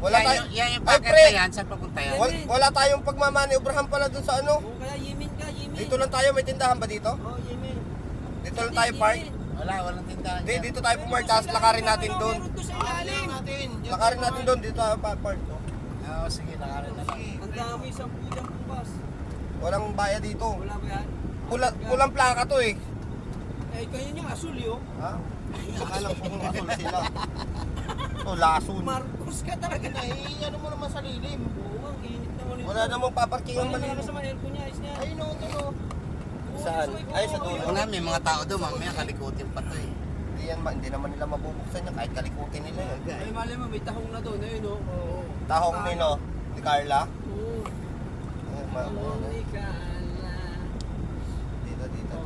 Wala Yan tayo. yan yung Ay, packet pre. na yan. Saan papunta yan? Wala tayong pagmamaneobrahan pala dun sa ano. O kaya Yemen ka, Yemen. Dito lang tayo, may tindahan ba dito? Oh, Yemen. Dito lang tayo park. Walang tindahan Hindi, yan. dito tayo pumark, tapos lakarin natin doon. Meron doon sa ilalim. Lakarin natin doon, dito tayo park. Oo, sige, lakarin na lang. Ang dami, 10 dyan bukas. Walang bayad dito. Wala ba yan? Pulang plaka to eh. Eh, kayo yung asul yun. Ha? Akala ko kung asul sila. To, lason. Marcos ka talaga. Ano mo naman sa lilim? Oo, ang init naman ito. Wala namang paparking ang Wala mali. naman sa aircon niya, ayos niya. Ay, no, ito no. Saan? Ay, sa dulo. Una, may mga tao doon. Mamaya kalikutin pa to eh. Hindi naman nila mabubuksan yan kahit kalikutin nila yan. Ay, mali mo, may tahong na doon. Ayun, no? Oo. Tahong nino, ni Carla. Oo. Ay, Monica. dito.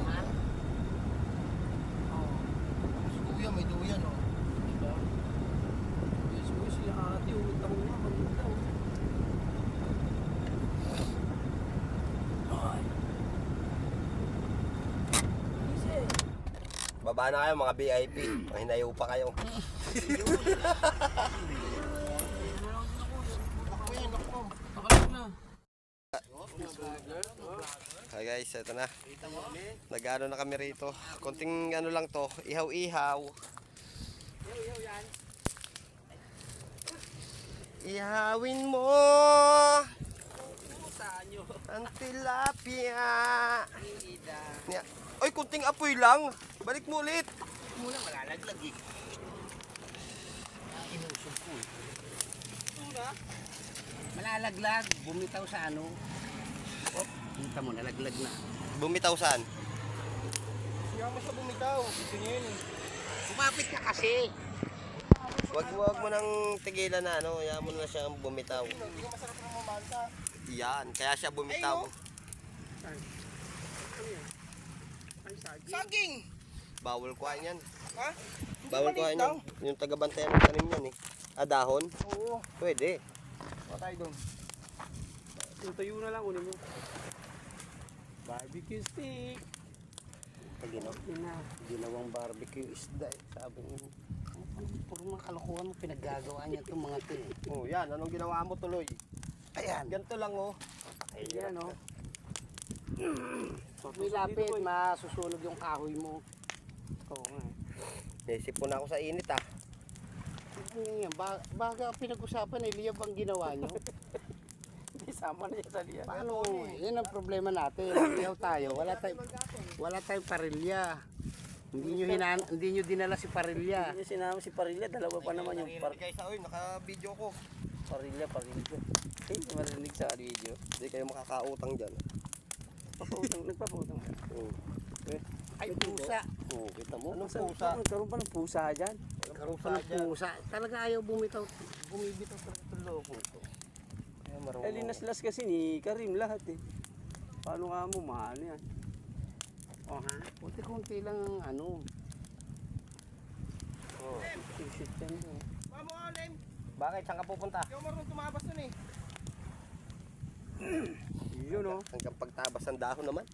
Duyan, may duyan, no. Sila ate, may tahong na. Maganda, oh. Baba na kayo mga VIP. Mahinayo pa kayo. Hi guys, ito na. Nag-ano na kami rito. Konting ano lang to, ihaw-ihaw. Ihawin mo ang tilapia. Ay, kunting apoy lang. Balik mo ulit. Muna, malalaglag eh. Inusog ko eh. Malalaglag. Bumitaw sa ano. Oh, kita mo, nalaglag na. Bumitaw saan? Siya mo siya bumitaw. Gusto niya yun eh. Kumapit ka kasi. Wag mo nang tigilan na ano, hayaan mo na siyang bumitaw. Hindi ka masarap ng mamansa. Yan, kaya siya bumitaw. Saging! Bawal kuhain yan. Ha? Bawal kuhain yan. Yung taga-bantayan ng tanim yan eh. Dahon? Oo. Pwede. Patay doon. Tutuyo na lang, unin mo. Barbecue stick. Ginawang barbecue isda eh. Sabi niyo. Puro mga kalokohan mo pinaggagawa niya itong mga to eh. Oh, yan. Anong ginawa mo tuloy? Ayan. Ganito lang oh. Ayan, oh. Nilapit, masusunog yung kahoy mo. Oo nga. Naisipon ako sa init ah. Ano yan? Baga pinag-usapan eh, liyab ang ginawa nyo. Hindi, sama na yan sa liyan. Paano? Yan ang problema natin. Liyaw tayo. Wala tayong parilya. Hindi nyo dinala si parilya. Hindi sinama si Parilla, dalawa pa naman yung Guys, oy, naka-video ko. Parilla. Hindi marinig sa video. Hindi kayo makakautang dyan. Nagpaputang. Ay, pusa. Oh, kita mo? Anong pusa? Nagkaroon pa ng pusa dyan. Karoon pa ng pusa. Talaga ayaw bumibitaw sa itong loko ito. Eh, linaslas kasi ni Karim lahat eh. Paano nga mo, mahal yan. O ha? Kunti-kunti lang ang ano. Oh. Shit yan doon. Mamo ka, Lem. Bakit? Saan ka pupunta? Ikaw marunong tumabas nun eh. Yun oh. Hanggang pagtabas ng dahon naman.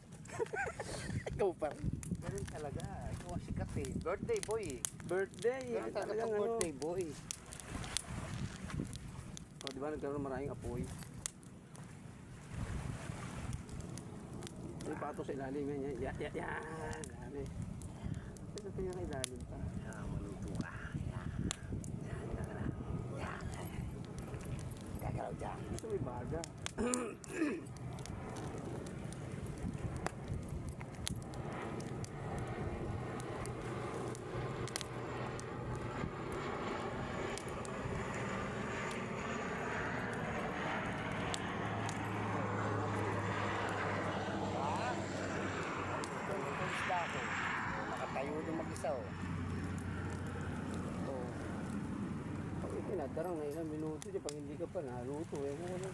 Ikaw pa rin. Ganun talaga. Ikaw ang sikat eh. Birthday boy eh. Birthday. Ganun talaga Talagang ano. birthday boy. Oh, di ba nagkaroon maraming apoy? May pato sa ilalim yan. Yan. Dami. Ito pa yung ilalim pa. Maluto ka. Gagalaw dyan. Gusto may baga. Nakatayo doon mag-isa oh. Oo. Pag ipinadarang na ilang minuto dyan, pag hindi ka pa naluto, eh mo na.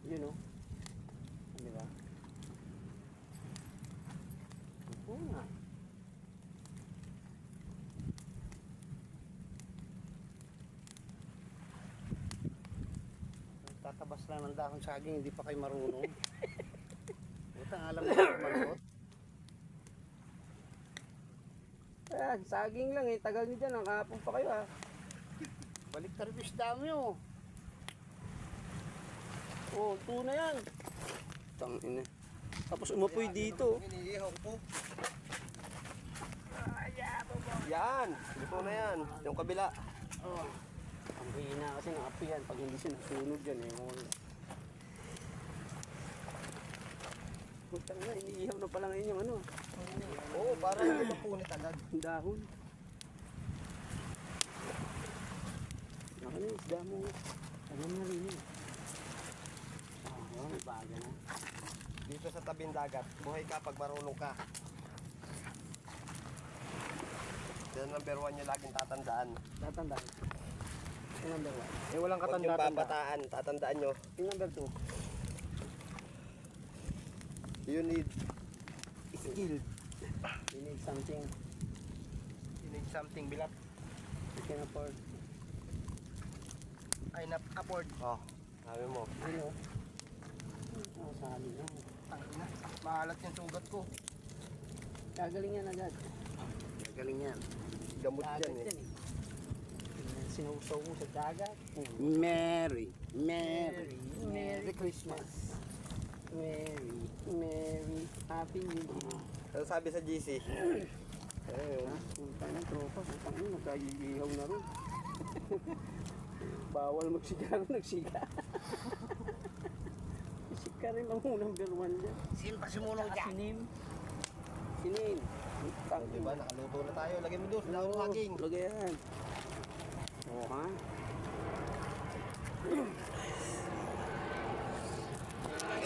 Yun o. Di ba? Oo nga. Tatabas lang ng dahon saging, hindi pa kayo marunong. Butang alam mo marunong. Ayan, saging lang eh. Tagal nyo dyan. Nakahapon pa kayo ah. Balik taribis dami oh. Oh, tuna yan. Tangina. Tapos umapoy dito. Iniihaw po. Yan, luto na yan. Yung kabila. Oh. Ang hina kasi ng api yan. Pag hindi siya nasunog dyan eh. Putang na, iniihaw na pala ngayon yung ano. Oo, para hindi mapunit agad. Ang dahon. Ano yung isda mo? Ano na rin yun? May baga na. Dito sa tabing dagat, buhay ka pag marunong ka. Yan number 1 nyo laging tatandaan. Tatandaan. Yung number 1. Eh walang babataan, tatandaan nyo. Yung number 2. You need Skill. You need something bilat. you can afford. Ay, afford. Oh, sabi mo. Ano? Oh, sabi na. Maalat yung sugat ko. Gagaling yan agad. Galing yan. Gamot Dagat yan eh. yan eh. Sinusaw mo sa dagat. Merry Merry Christmas. Merry Happy New Year. Ano sabi sa GC? Ayun. Puntang ng tropa, puntang ng nagkagigihaw na rin. Bawal magsigaro, nagsiga. Sika rin ang number 1 dyan. Sino pa sumunog dyan? Sinim. Sinim. Tang Diba, nakaluto na tayo. Lagay mo doon, daw aking. Lagay yan. Oo ha?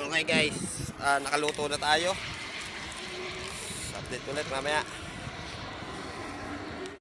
Okay guys, nakaluto na tayo. Update ulit mamaya.